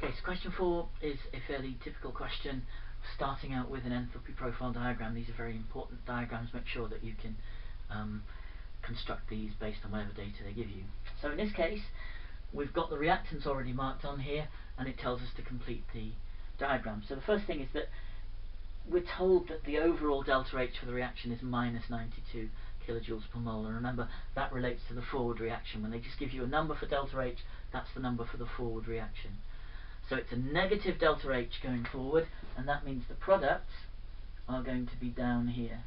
Okay, so question 4 is a fairly typical question, starting out with an enthalpy profile diagram. These are very important diagrams. Make sure that you can construct these based on whatever data they give you. So in this case, we've got the reactants already marked on here, and it tells us to complete the diagram. So the first thing is that we're told that the overall delta H for the reaction is minus 92 kilojoules per mole, and remember that relates to the forward reaction. When they just give you a number for delta H, that's the number for the forward reaction. So it's a negative delta H going forward, and that means the products are going to be down here.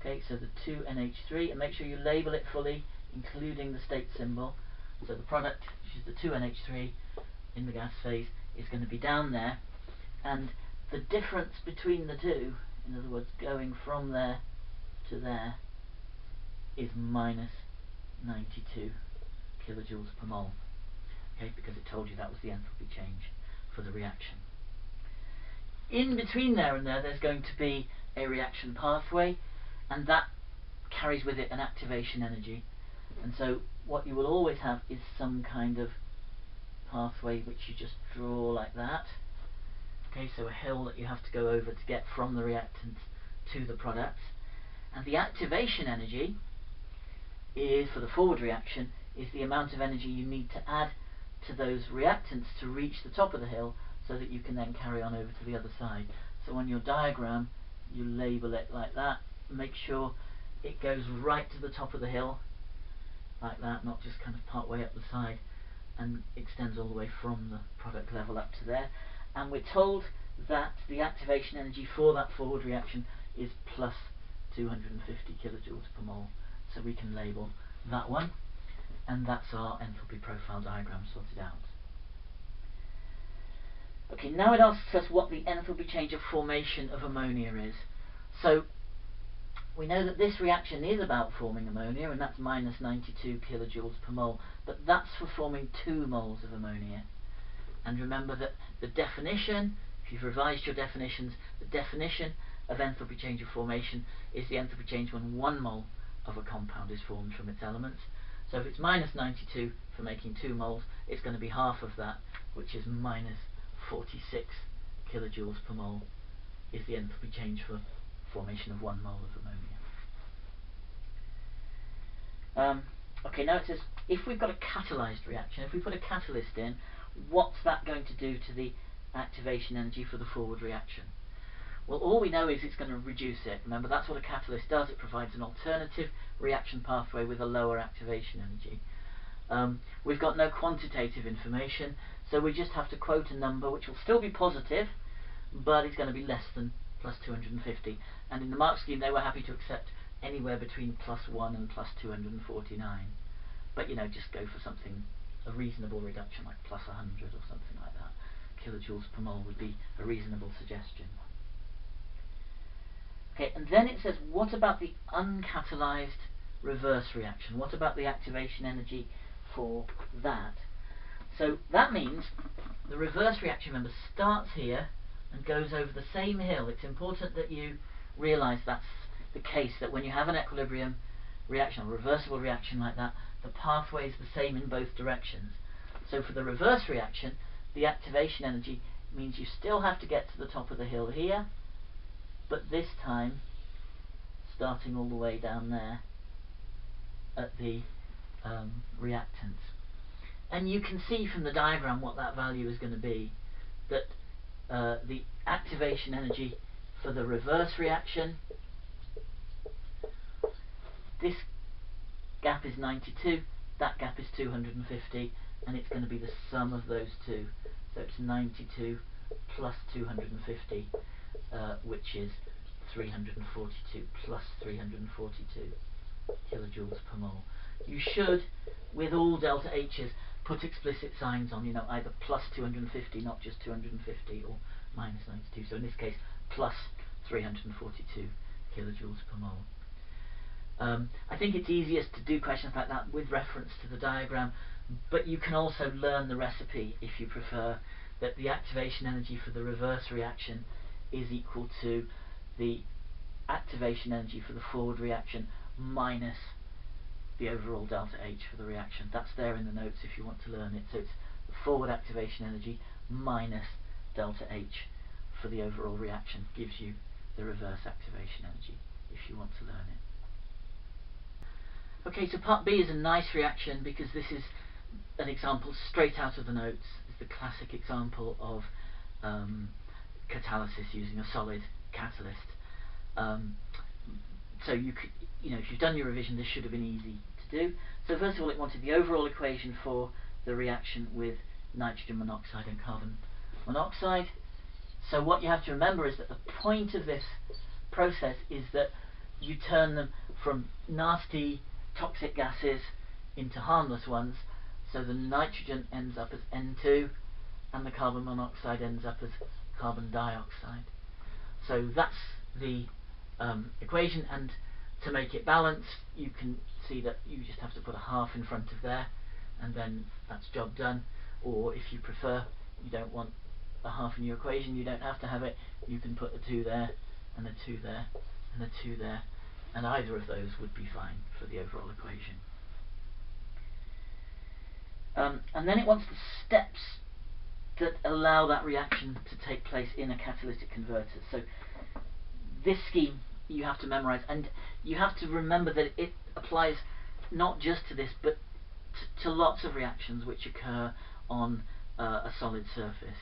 Okay, so the 2NH3, and make sure you label it fully, including the state symbol. So the product, which is the 2NH3 in the gas phase, is going to be down there, and the difference between the two, in other words, going from there to there, is minus 92 kilojoules per mole. Okay, because it told you that was the enthalpy change for the reaction. In between there and there, there's going to be a reaction pathway, and that carries with it an activation energy. And so what you will always have is some kind of pathway which you just draw like that. Okay, so a hill that you have to go over to get from the reactants to the products. And the activation energy is, for the forward reaction, is the amount of energy you need to add to those reactants to reach the top of the hill, so that you can then carry on over to the other side. So on your diagram, you label it like that. Make sure it goes right to the top of the hill, like that, not just kind of part way up the side, and extends all the way from the product level up to there. And we're told that the activation energy for that forward reaction is plus 250 kilojoules per mole. So we can label that one, and that's our enthalpy profile diagram sorted out. Okay, now it asks us what the enthalpy change of formation of ammonia is. So we know that this reaction is about forming ammonia, and that's minus 92 kilojoules per mole, but that's for forming 2 moles of ammonia. And remember that the definition, if you've revised your definitions, the definition of enthalpy change of formation is the enthalpy change when 1 mole of a compound is formed from its elements. So if it's minus 92 for making 2 moles, it's going to be half of that, which is minus 46 kilojoules per mole, is the enthalpy change for formation of 1 mole of ammonia. Okay, now it says, if we've got a catalyzed reaction, if we put a catalyst in, what's that going to do to the activation energy for the forward reaction? Well, all we know is it's going to reduce it. Remember, that's what a catalyst does. It provides an alternative reaction pathway with a lower activation energy. We've got no quantitative information, so we just have to quote a number which will still be positive, but it's going to be less than plus 250. And in the mark scheme, they were happy to accept anywhere between plus 1 and plus 249. But, you know, just go for something, a reasonable reduction, like plus 100 or something like that. Kilojoules per mole would be a reasonable suggestion. Okay, and then it says, what about the uncatalyzed reverse reaction? What about the activation energy for that? So that means the reverse reaction, remember, starts here and goes over the same hill. It's important that you realize that's the case, that when you have an equilibrium reaction, or reversible reaction like that, the pathway is the same in both directions. So for the reverse reaction, the activation energy means you still have to get to the top of the hill here, but this time starting all the way down there at the reactants. And you can see from the diagram what that value is going to be, that the activation energy for the reverse reaction, this gap is 92, that gap is 250, and it's going to be the sum of those two. So it's 92 plus 250, which is 342 plus 342 kilojoules per mole. You should, with all delta H's, put explicit signs on, you know, either plus 250, not just 250, or minus 92. So in this case, plus 342 kilojoules per mole. I think it's easiest to do questions like that with reference to the diagram, but you can also learn the recipe if you prefer, that the activation energy for the reverse reaction is equal to the activation energy for the forward reaction minus the overall delta H for the reaction. That's there in the notes if you want to learn it. So it's the forward activation energy minus delta H for the overall reaction gives you the reverse activation energy if you want to learn it. Okay, so part B is a nice reaction because this is an example straight out of the notes. It's the classic example of catalysis using a solid catalyst. So you could, if you've done your revision, this should have been easy to do. So first of all, it wanted the overall equation for the reaction with nitrogen monoxide and carbon monoxide. So what you have to remember is that the point of this process is that you turn them from nasty toxic gases into harmless ones. So the nitrogen ends up as N2 and the carbon monoxide ends up as carbon dioxide. So that's the equation, and to make it balanced, you can see that you just have to put a half in front of there, and then that's job done. Or if you prefer, you don't want a half in your equation, you don't have to have it. You can put a 2 there, and a 2 there, and a 2 there, and either of those would be fine for the overall equation. And then it wants the steps that allow that reaction to take place in a catalytic converter. So this scheme you have to memorize, and you have to remember that it applies not just to this, but to lots of reactions which occur on a solid surface.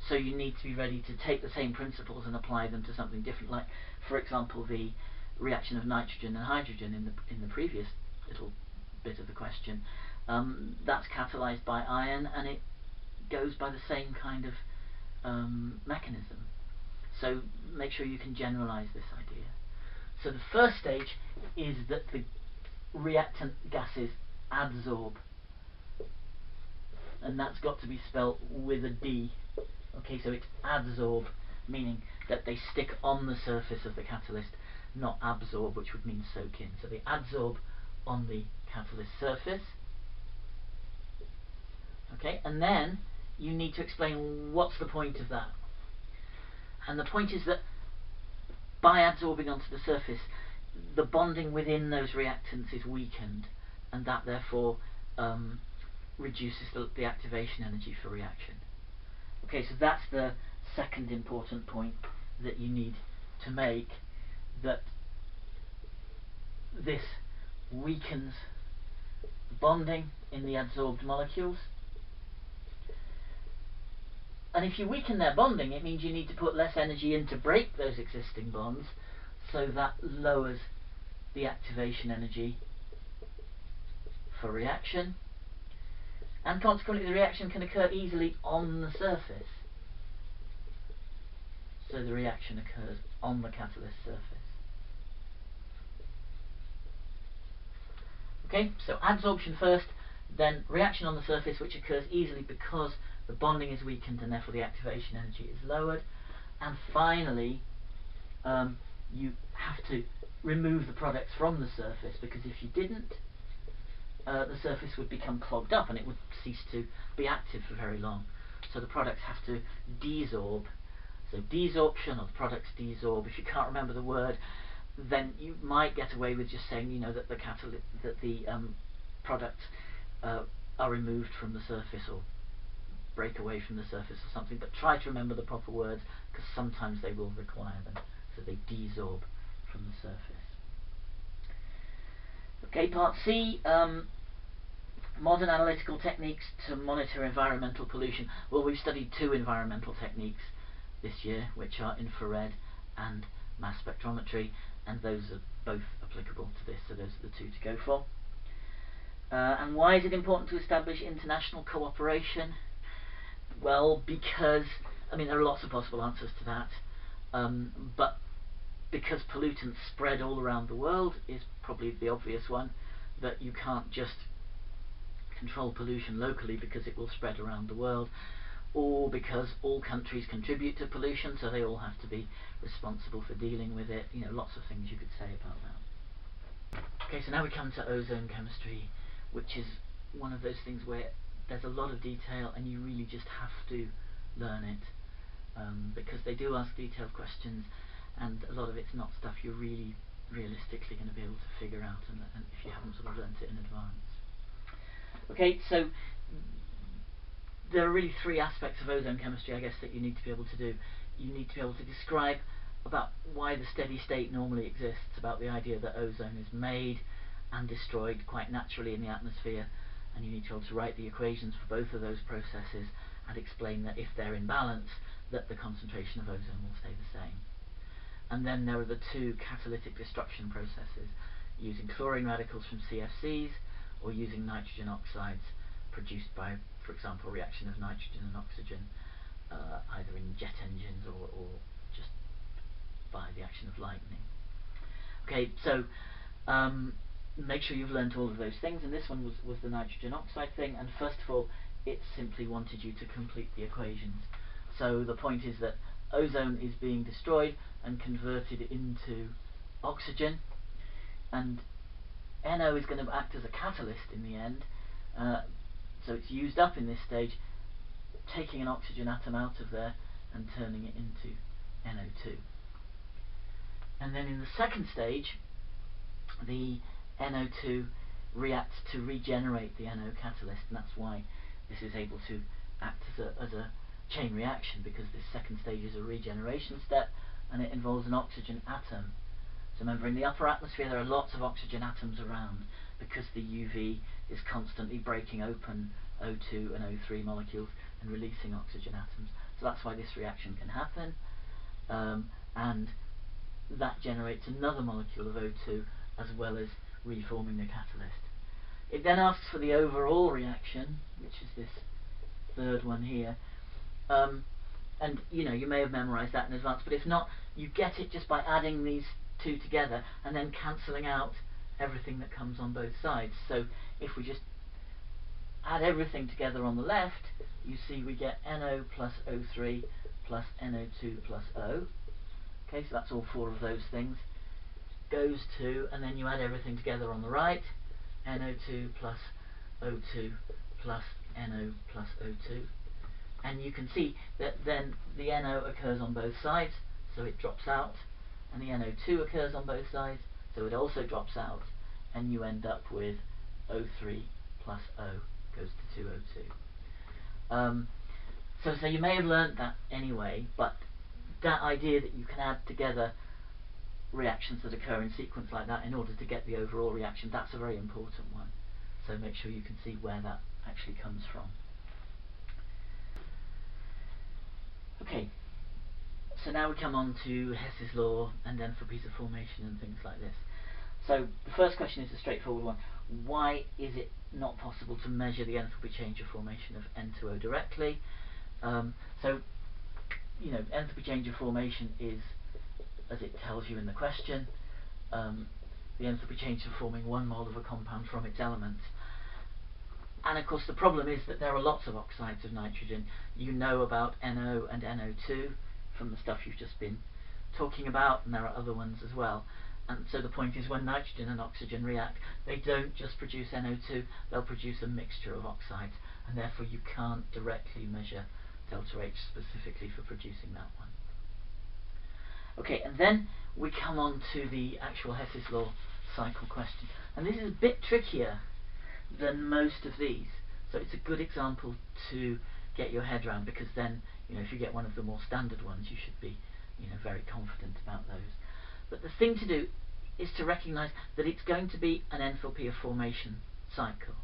So you need to be ready to take the same principles and apply them to something different, like, for example, the reaction of nitrogen and hydrogen in the previous little bit of the question. That's catalyzed by iron, and it goes by the same kind of mechanism. So make sure you can generalize this idea. So the first stage is that the reactant gases adsorb, and that's got to be spelt with a D. Okay, so it's adsorb, meaning that they stick on the surface of the catalyst, not absorb, which would mean soak in. So they adsorb on the catalyst surface. Okay, and then you need to explain what's the point of that. And the point is that by adsorbing onto the surface, the bonding within those reactants is weakened, and that therefore reduces the activation energy for reaction. Okay, so that's the second important point that you need to make, that this weakens bonding in the adsorbed molecules. And if you weaken their bonding, it means you need to put less energy in to break those existing bonds, so that lowers the activation energy for reaction. And consequently, the reaction can occur easily on the surface. So the reaction occurs on the catalyst surface. Okay, so adsorption first, then reaction on the surface, which occurs easily because the bonding is weakened and therefore the activation energy is lowered. And finally, you have to remove the products from the surface, because if you didn't, the surface would become clogged up and it would cease to be active for very long. So the products have to desorb. So desorption, or the products desorb. If you can't remember the word, then you might get away with just saying, that the products are removed from the surface or break away from the surface or something. But try to remember the proper words, because sometimes they will require them. So they desorb from the surface. Okay, part C. Modern analytical techniques to monitor environmental pollution. Well, we've studied 2 environmental techniques this year, which are infrared and mass spectrometry, and those are both applicable to this, so those are the 2 to go for. And why is it important to establish international cooperation? Well, because, there are lots of possible answers to that, but because pollutants spread all around the world is probably the obvious one, that you can't just control pollution locally because it will spread around the world, or because all countries contribute to pollution, so they all have to be responsible for dealing with it. Lots of things you could say about that. Okay, so now we come to ozone chemistry, which is one of those things where there's a lot of detail and you really just have to learn it, because they do ask detailed questions, and a lot of it's not stuff you're really realistically going to be able to figure out, and if you haven't sort of learnt it in advance. Okay, so there are really three aspects of ozone chemistry, I guess, that you need to be able to do. You need to be able to describe about why the steady state normally exists, about the idea that ozone is made and destroyed quite naturally in the atmosphere, and you need to be able to write the equations for both of those processes and explain that if they're in balance, that the concentration of ozone will stay the same. And then there are the two catalytic destruction processes, using chlorine radicals from CFCs or using nitrogen oxides produced by, for example, reaction of nitrogen and oxygen, either in jet engines or just by the action of lightning. Okay, so make sure you've learnt all of those things, and this one was the nitrogen oxide thing, and first of all it simply wanted you to complete the equations. So the point is that ozone is being destroyed and converted into oxygen, and NO is going to act as a catalyst in the end, so it's used up in this stage, taking an oxygen atom out of there and turning it into NO2. And then in the second stage, the NO2 reacts to regenerate the NO catalyst, and that's why this is able to act as a chain reaction, because this second stage is a regeneration step and it involves an oxygen atom. So remember, in the upper atmosphere there are lots of oxygen atoms around because the UV is constantly breaking open O2 and O3 molecules and releasing oxygen atoms. So that's why this reaction can happen, and that generates another molecule of O2 as well as reforming the catalyst. It then asks for the overall reaction, which is this third one here, and you may have memorized that in advance, but if not, you get it just by adding these two together and then cancelling out everything that comes on both sides. So if we just add everything together on the left, you see we get NO plus O3 plus NO2 plus O. Okay, so that's all four of those things. Goes to, and then you add everything together on the right, NO2 plus O2 plus NO plus O2. And you can see that then the NO occurs on both sides, so it drops out, and the NO2 occurs on both sides, so it also drops out, and you end up with O3 plus O goes to 2O2. So you may have learnt that anyway, but that idea that you can add together reactions that occur in sequence like that in order to get the overall reaction, that's a very important one. So make sure you can see where that actually comes from. Okay, so now we come on to Hess's law and enthalpies of formation and things like this. So the first question is a straightforward one. Why is it not possible to measure the enthalpy change of formation of N2O directly? So enthalpy change of formation is, as it tells you in the question, the enthalpy change of forming 1 mole of a compound from its elements. And of course the problem is that there are lots of oxides of nitrogen. You know about NO and NO2 from the stuff you've just been talking about, and there are other ones as well. And so the point is, when nitrogen and oxygen react, they don't just produce NO2, they'll produce a mixture of oxides, and therefore you can't directly measure delta H specifically for producing that one. Okay, and then we come on to the actual Hess's law cycle question, and this is a bit trickier than most of these, so it's a good example to get your head around, because then if you get one of the more standard ones, you should be very confident about those. But the thing to do is to recognize that it's going to be an enthalpy of formation cycle.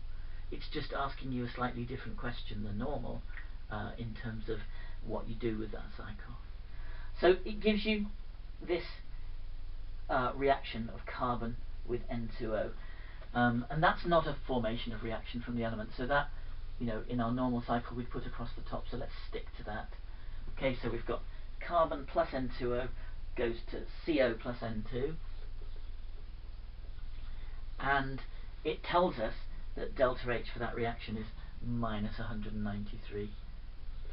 It's just asking you a slightly different question than normal in terms of what you do with that cycle. So it gives you this reaction of carbon with N2O, and that's not a formation of reaction from the element, so that in our normal cycle we'd put across the top, so let's stick to that. Okay, so we've got carbon plus N2O goes to CO plus N2, and it tells us that delta H for that reaction is minus 193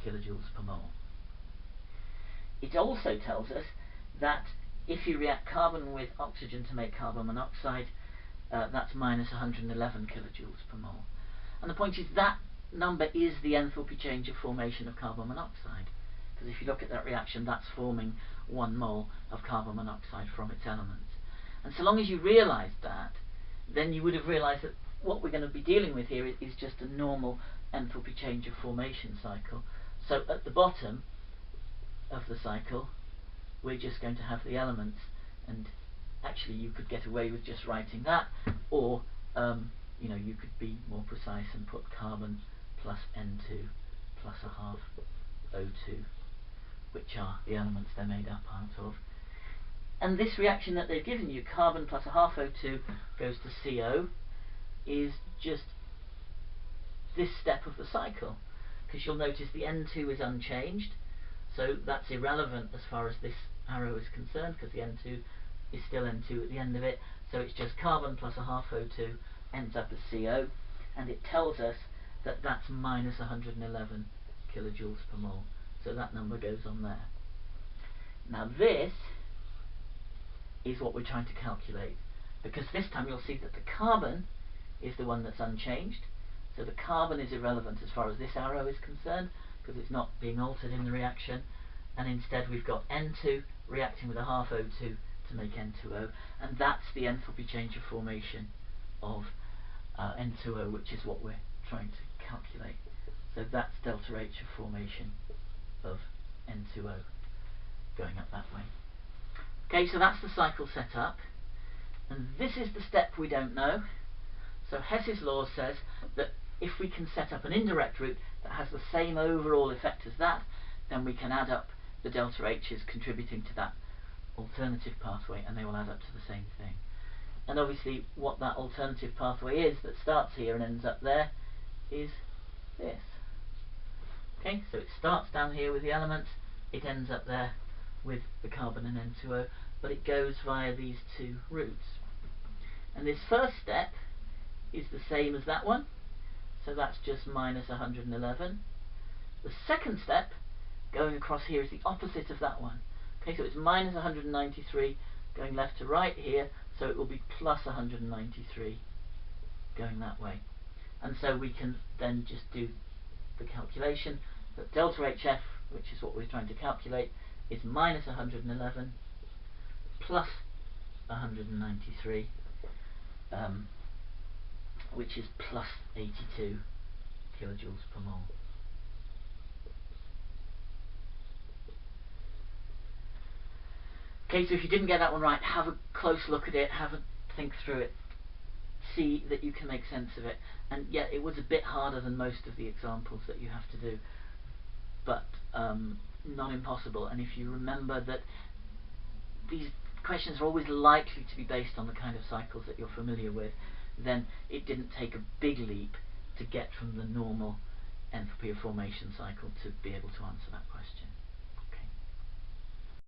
kilojoules per mole. It also tells us that if you react carbon with oxygen to make carbon monoxide, that's minus 111 kilojoules per mole. And the point is that number is the enthalpy change of formation of carbon monoxide, because if you look at that reaction, that's forming 1 mole of carbon monoxide from its elements. And so long as you realised that, then you would have realised that what we're going to be dealing with here is just a normal enthalpy change of formation cycle. So at the bottom of the cycle, we're just going to have the elements, and actually you could get away with just writing that, or you could be more precise and put carbon plus N2 plus a half O2, which are the elements they're made up out of. And this reaction that they've given you, carbon plus a half O2 goes to CO, is just this step of the cycle, because you'll notice the N2 is unchanged, so that's irrelevant as far as this arrow is concerned, because the N2 is still N2 at the end of it. So it's just carbon plus a half O2 ends up as CO, and it tells us that that's minus 111 kilojoules per mole. So that number goes on there. Now this is what we're trying to calculate, because this time you'll see that the carbon is the one that's unchanged. So the carbon is irrelevant as far as this arrow is concerned, because it's not being altered in the reaction, and instead we've got N2 reacting with a half O2 to make N2O, and that's the enthalpy change of formation of N2O, which is what we're trying to calculate. So that's delta H of formation of N2O going up that way. Okay, so that's the cycle set up, and this is the step we don't know. So Hess's law says that if we can set up an indirect route that has the same overall effect as that, then we can add up the delta H's contributing to that alternative pathway, and they will add up to the same thing. And obviously what that alternative pathway is that starts here and ends up there is this. Okay, so it starts down here with the elements, it ends up there with the carbon and N2O, but it goes via these two routes. And this first step is the same as that one, so that's just minus 111. The second step going across here is the opposite of that one. Okay, so it's minus 193 going left to right here, so it will be plus 193 going that way. And so we can then just do the calculation that delta HF, which is what we're trying to calculate, is minus 111 plus 193, which is plus 82 kilojoules per mole. Okay, so if you didn't get that one right, have a close look at it, have a think through it, see that you can make sense of it. And yeah, it was a bit harder than most of the examples that you have to do, but not impossible. And if you remember that these questions are always likely to be based on the kind of cycles that you're familiar with, then it didn't take a big leap to get from the normal enthalpy of formation cycle to be able to answer that question.